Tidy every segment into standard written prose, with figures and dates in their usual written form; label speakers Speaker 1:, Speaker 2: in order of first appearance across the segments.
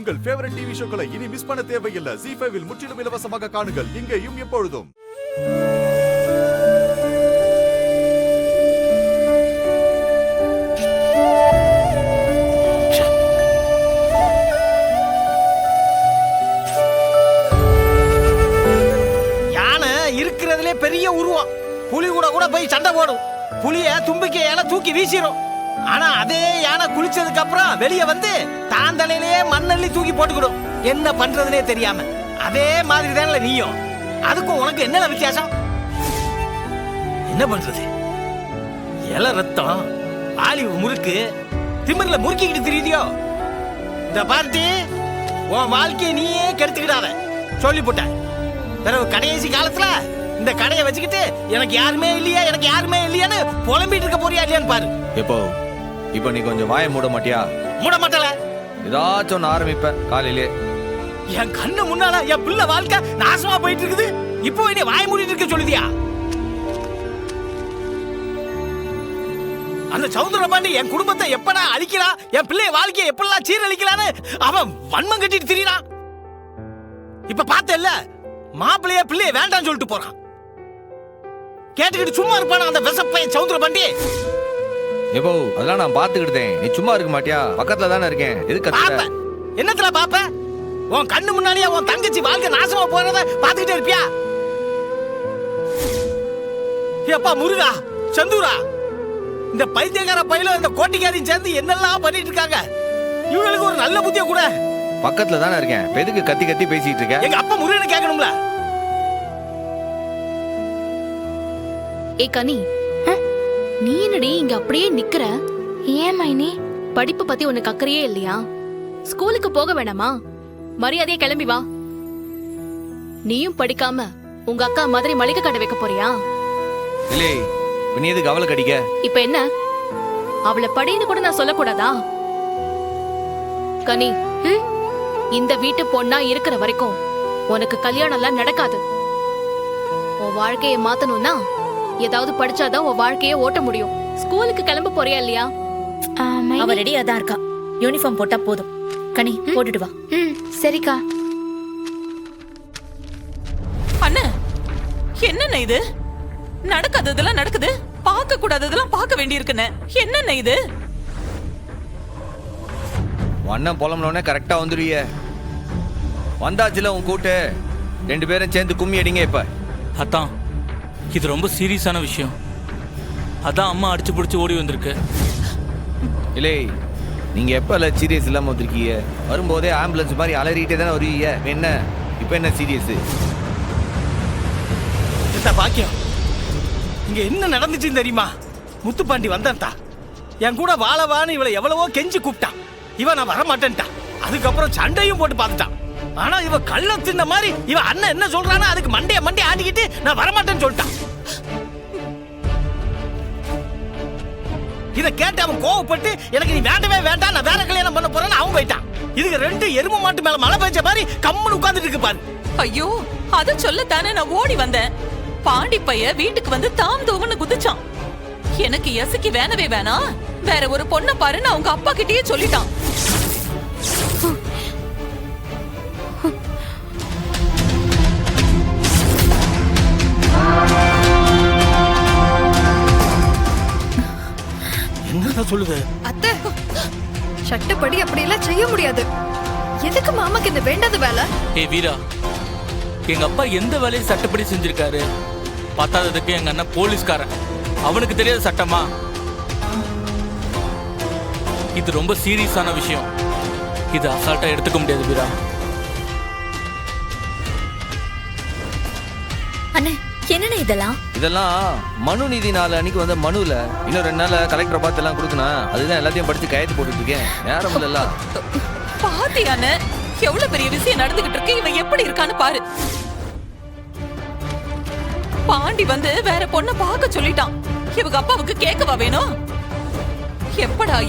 Speaker 1: உங்கள் favourite TV ஷோக்களை இனி miss பண்ண தேவையில்லை. ZEE5 இல் முற்றிலும் இலவசமாக காணுங்கள். இங்கேயும் எப்பொழுதும்.
Speaker 2: யானை இருக்கிறதுலே பெரிய உருவம். புலி கூட போய் சண்டை போடும். புலிய தும்பிக்கையால தூக்கி வீசிரும். ஆனா அதே யானை குளிச்சதுக்கு அப்புறம் வெளியே வந்து தான் தலையிலேயே மண்ணள்ளி தூக்கி போட்டுக்கிடும். என்ன பண்றதுனே தெரியாம. அதே மாதிரி தானே நீயும். அதுக்கும் உனக்கு என்ன வித்தியாசம்? என்ன பண்றது? இல ரத்தம், ஆலிவு முறுக்கு, திமிர்ல முறுக்கிக்கிட்டு தெரியுதியோ? இந்த பார்ட்டி உன் வாழ்க்கையை நீயே கெடுத்துக்கிடாத சொல்லி போட்ட. பிறகு கடைசி காலத்துல இந்த கடையை வச்சுக்கிட்டு எனக்கு யாருமே இல்லையான்னு புலம்பிட்டு இருக்க போறியா இல்லையான்னு பாரு.
Speaker 3: இப்போ நீ கொஞ்சம் வாயை மூட மாட்டியா?
Speaker 2: மூட மாட்டல.
Speaker 3: ஏதாச்சும் ஒன்று ஆரம்பிப்ப காலையிலே.
Speaker 2: என் கண்ணு முன்னால என் பிள்ளை வாழ்க்கை நாசமா போயிட்டு இருக்குது. இப்போ நீ வாயை மூடிட்டு இருக்க சொல்லுதியா? அந்த சௌந்தரபாண்டி என் குடும்பத்தை எப்படா அழிக்கிறான், என் பிள்ளை வாழ்க்கையை எப்பெல்லாம் சீரழிக்கலான்னு அவன் வன்மம் கட்டிட்டு திரியிறான். இப்ப பார்த்தேல்ல, மாப்பிள்ளைய பிள்ளைய வேண்டாம் சொல்லிட்டு போறான். கேட்டுக்கிட்டு சும்மா இருப்பான அந்த விசப்பையன் சௌந்தரபாண்டி.
Speaker 3: எப்போ அதெல்லாம் நான் பாத்துக்கிட்டேன். நீ சும்மா இருக்க மாட்டியா? பக்கத்துல தானே இருக்கேன். எதுக்கு கத்துற?
Speaker 2: என்னத்துல பாப்ப? உன் கண்ணு முன்னாடியே உன் தங்கச்சி வாழ்க்கை நாசமா போறத பாத்துக்கிட்டே இருப்பியா? ஏப்பா முருகா, செந்தூரா, இந்த பைத்தியக்கார பையில இந்த கோட்டிக்காரையும் சேர்ந்து என்னெல்லாம் பண்ணிட்டு இருக்காங்க. இவங்களுக்கு ஒரு நல்ல புத்திய கூட.
Speaker 3: பக்கத்துல தானே இருக்கேன். எதுக்கு கத்தி கத்தி பேசிட்டு இருக்க?
Speaker 2: எங்க அப்பா முருகனை கேட்கணும்ல.
Speaker 4: ஏ கனி, நீ என்னடி இங்க அப்படியே நிக்கிற?
Speaker 5: ஏன் மைனி?
Speaker 4: படிப்பு பத்தி உனக்கு அக்கறையே இல்லையா? ஸ்கூலுக்கு போக வேணாமா? மரியாதையா கிளம்பி வா. நீயும் படிக்காம உங்க அக்கா மாதிரி மளிகை கடை வைக்க போறியா?
Speaker 3: இல்லே, நீ எதுக்கு அவளை கடிக்க?
Speaker 4: இப்ப என்ன, அவளை படின்னு கூட நான் சொல்லக்கூடாதா? கனி, இந்த வீட்டு பொண்ணா இருக்கிற வரைக்கும் உனக்கு கல்யாணம் எல்லாம் நடக்காது. உன் வாழ்க்கையை மாத்தணும்னா ஏதாவது படிச்சாதான் உன் வாழ்க்கையை ஓட்ட முடியும். ஸ்கூலுக்கு கிளம்ப போறியா இல்லையா?
Speaker 5: அவ ரெடியா தான் இருக்கா. யூனிஃபார்ம் போட்டா போதும். கனி, போட்டுட்டு வா.
Speaker 6: சரிக்கா.
Speaker 7: அண்ணா, என்னண்ணே இது? நடக்காததெல்லாம் நடக்குது, பார்க்க கூடாததெல்லாம் பார்க்க வேண்டி இருக்குன்னு. என்னண்ணே இது?
Speaker 3: அண்ணன் புலம்புனோடனே கரெக்டா வந்துடுவிய. வந்தாச்சுல உன் கூட்டு. 2 பேரும் சேர்ந்து கும்மி அடிங்க. இப்ப
Speaker 8: அதான் இது ரொம்ப சீரியஸான விஷயம். அதான் அம்மா அடிச்சு பிடிச்சி ஓடி வந்திருக்கு.
Speaker 3: இல்லை, நீங்க எப்ப சீரியஸ் இல்லாம வந்திருக்கீங்க? வரும்போதே ஆம்புலன்ஸ் மாதிரி அலறிட்டே தானே வருவீங்க. என்ன இப்ப என்ன சீரியஸ்?
Speaker 2: பாக்கியம், இங்க என்ன நடந்துச்சுன்னு தெரியுமா? முத்துப்பாண்டி வந்தான்டா. என் கூட வாழவான்னு இவளை எவ்வளவோ கெஞ்சி கூப்பிட்டான். இவன் நான் வரமாட்டேன்ட்டான். அதுக்கப்புறம் சண்டையும் போட்டு பார்த்துட்டான். ஆனா இவ கள்ள தின்ன மாதிரி இவ அண்ணன் என்ன சொல்றானா அதுக்கு மண்டைய ஆடிக்கிட்டு நான் வரமாட்டேன்னு சொல்லிட்டான். இத கேட்டு அவன் கோவப்பட்டு எனக்கு நீ வேண்டவே வேண்டாம், நான் வேற கல்யாணம் பண்ண போறேன்னு அவன் போயிட்டான். இதுக்கு 2 எருமை மாட்டு மேல மழை பெஞ்ச மாதிரி கம்முன்னு உட்கார்ந்துட்டு இருக்கு பாரு.
Speaker 7: ஐயோ, அத சொல்லத்தானே நான் ஓடி வந்தேன். பாண்டி பைய வீட்டுக்கு வந்து தாம் தூவன்னு குதிச்சான். எனக்கு எசக்கி வேணவே வேணாம், வேற ஒரு பொண்ணை பாருன்னு அவங்க அப்பா கிட்டயே சொல்லிட்டான்.
Speaker 2: என்னதான் சொல்லுது?
Speaker 6: அத்தை, சட்டப்படி அப்படி எல்லாம் செய்ய முடியாது. எதுக்கு மாமாக்கு இந்த வேண்டாத வேலை?
Speaker 8: ஏ வீரா, எங்க அப்பா எந்த வேலையை சட்டப்படி செஞ்சிருக்காரு? பத்தாததுக்கு எங்க அண்ணன் போலீஸ்காரன். அவனுக்கு தெரியாத சட்டமா? இது ரொம்ப சீரியஸான விஷயம். இது அசால்ட்டா எடுத்துக்க முடியாது வீரா.
Speaker 5: அண்ணே, என்னண்ணே இதெல்லாம்?
Speaker 3: இதெல்லாம் மனு நீதி நாள் அன்னைக்கு வந்த மனுல இன்னும் 2 நாள்ல கலெக்டர் பார்த்து எல்லாம் கொடுக்கணும். அதுதான் எல்லாத்தையும் படிச்சு கையெழுத்து போட்டுட்டு இருக்கேன். நேரம் இல்ல.
Speaker 7: பாத்தியானே எவ்வளவு பெரிய விஷயம் நடந்துகிட்டு இருக்கு. இவன் எப்படி இருக்கான்னு பாரு. பாண்டி வந்து வேற பொண்ணை பார்க்க சொல்லிட்டான். இவங்க அப்பாவுக்கு கேட்கவா வேணும்?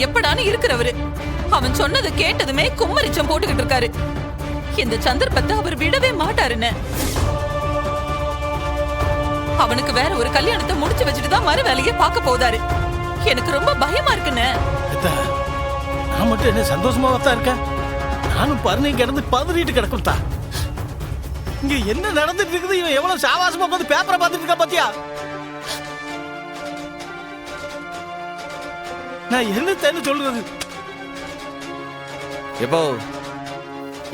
Speaker 7: எப்படான்னு இருக்கிறவரு அவன் சொன்னது கேட்டதுமே கும்மரிச்சம் போட்டுக்கிட்டு இருக்காரு. இந்த சந்தர்ப்பத்தை அவர் விடவே மாட்டாருன்னு. அவனுக்கு வேற ஒரு கல்யாணத்தை முடிச்சு வச்சுட்டு தான் மறு வேலையை பார்க்க போதாரு. எனக்கு ரொம்ப பயமா இருக்குன்னு.
Speaker 2: நான் மட்டும் என்ன சந்தோஷமா தான் இருக்கேன். நானும் பரணி கிடந்து பதறிட்டு கிடக்கும்தா. இங்க என்ன நடந்துட்டு இருக்குது? இவன் எவ்வளவு சாவாசமா உட்காந்து பேப்பரை பார்த்துட்டு இருக்கா பாத்தியா? நான் என்ன சொல்றது?
Speaker 3: எப்போ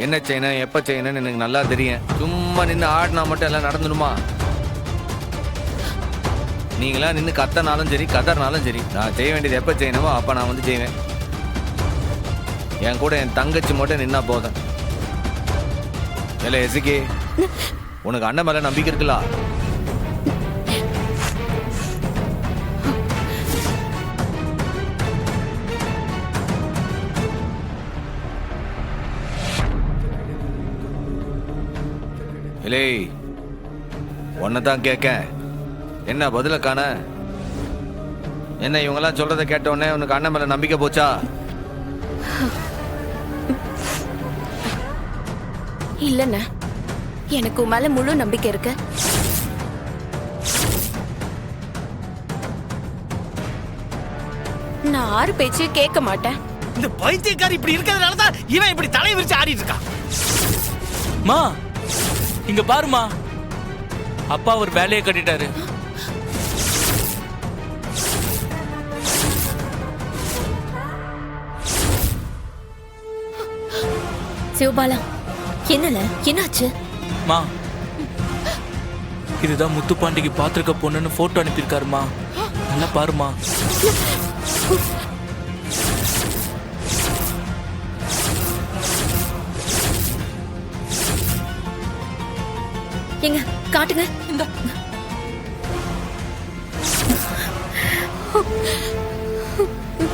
Speaker 3: என்ன செய்யணும் எப்ப செய்யணும்னு எனக்கு நல்லா தெரியும். சும்மா நின்று ஆடினா மட்டும் எல்லாம் நடந்துடுமா? நீங்களா நின்று கத்தனாலும் சரி கதறினாலும் சரி, நான் செய்ய வேண்டியது எப்ப செய்யணுமோ அப்ப நான் வந்து செய்வேன். என் கூட என் தங்கச்சி மட்டும் நின்னா போதும். இல்ல எசுக்கி, உனக்கு அண்ணன் மேல நம்பிக்கை இருக்குல்ல? இல்லை, ஒன்னதான் கேட்க, என்ன பதில காண? என்ன இவங்கெல்லாம் சொல்றதை கேட்ட உடனே உனக்கு அண்ணன் மேல நம்பிக்கை போச்சா?
Speaker 4: இல்லண்ணே, எனக்கு உன் மேல முழு நம்பிக்கை இருக்கு. நான் ஆறு பேச்சு கேட்க மாட்டேன்.
Speaker 2: இந்த பைத்தியக்காரி இப்படி இருக்கிறதுனாலதான் இவன் இப்படி தலை விரிச்சு ஆடிட்டு இருக்கான்.
Speaker 8: மா இங்க பாருமா, அப்பா ஒரு வேலையை கட்டிட்டாரு.
Speaker 5: சிவபாலா, என்னல என்னாச்சு?
Speaker 8: மா, இதுதான் முத்துப்பாண்டிக்கு பாத்திருக்க பொண்ணுன்னு போட்டோ அனுப்பியிருக்காருமா. நல்லா பாருமா.
Speaker 5: எங்க காட்டுங்க.
Speaker 7: இந்த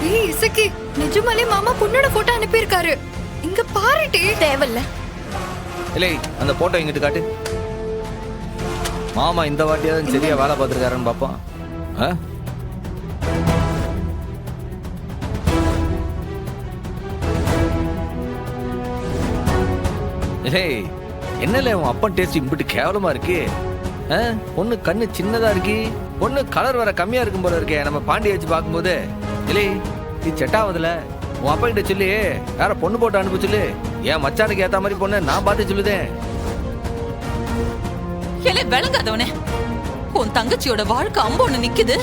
Speaker 6: ஏய் இசக்கி, நிஜமாலே மாமா பொண்ணோட போட்டோ அனுப்பியிருக்காரு. இங்க பாருடி.
Speaker 4: தேவையில்ல.
Speaker 3: இல்லை, அந்த போட்டோ இங்கிட்டு காட்டு. மாமா இந்த வாட்டியாவது சரியா வேலை பார்த்துருக்காருன்னு பார்ப்போம். ஏய், என்னல உன் அப்பன் டேஸ்ட் இம்பிட்டு கேவலமா இருக்கு? பொண்ணு கண்ணு சின்னதா இருக்கு, பொண்ணு கலர் வர கம்மியா இருக்கும் போல இருக்கே நம்ம பாண்டிய வச்சு பார்க்கும்போது. இல்லை, இது செட் ஆகுதுல. உன் அப்பா கிட்ட சொல்லி வேற பொண்ணு போட்டு அனுப்ப சொல்லு. என் மச்சானுக்கு ஏத்த மாதிரி பொண்ணு நான் பார்த்து சொல்லுதேன்.
Speaker 7: ஏலே விளங்காதவனே, உன் தங்கச்சியோட வாழ்க்கை அம்போன்னு நிக்குது.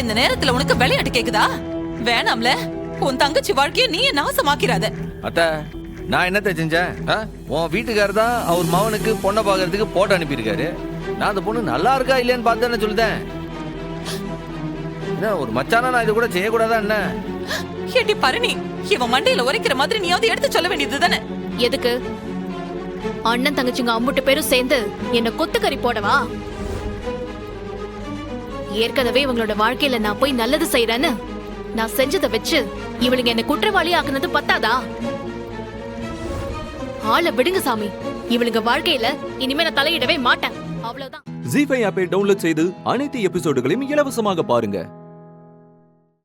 Speaker 7: இந்த நேரத்துல உனக்கு விளையாட்டு கேக்குதா? வேணாம்ல, உன் தங்கச்சி வாழ்க்கைய நீயே நாசமாக்கிறாத.
Speaker 3: அத்த, நான் என்னத்த செஞ்சேன்? உன் வீட்டுக்காரர் தான் அவர் மகனுக்கு பொண்ணை பாக்குறதுக்கு போட்டோ அனுப்பியிருக்காரு. நான் அந்த பொண்ணு நல்லா இருக்கா இல்லையான்னு பார்த்தேன்னு சொல்லுதேன். என்ன ஒரு மச்சானா நான் இது கூட செய்யக்கூடாதா என்ன?
Speaker 7: ஏடி பரணி, இவன் மண்டையில உரைக்கிற மாதிரி நீயாவது எடுத்து சொல்ல வேண்டியது தானே?
Speaker 4: எதுக்கு? அண்ணன் தங்கச்சிங்க அம்புட்டு பேரும் சேர்ந்து என்ன கொத்துக்கறி போடவா? ஏற்கனவே இவங்களோட வாழ்க்கையில நான் போய் நல்லது செய்யறேன்னு நான் செஞ்சதை வச்சு இவளுங்க என்ன குற்றவாளி ஆக்குனது பத்தாதா? ஆளை விடுங்க சாமி. இவளுங்க வாழ்க்கையில இனிமே நான் தலையிடவே மாட்டேன். அவ்வளவுதான்.
Speaker 9: ஜீ5 ஆப்பை டவுன்லோட் செய்து அனைத்து எபிசோடுகளையும் இலவசமாக பாருங்க.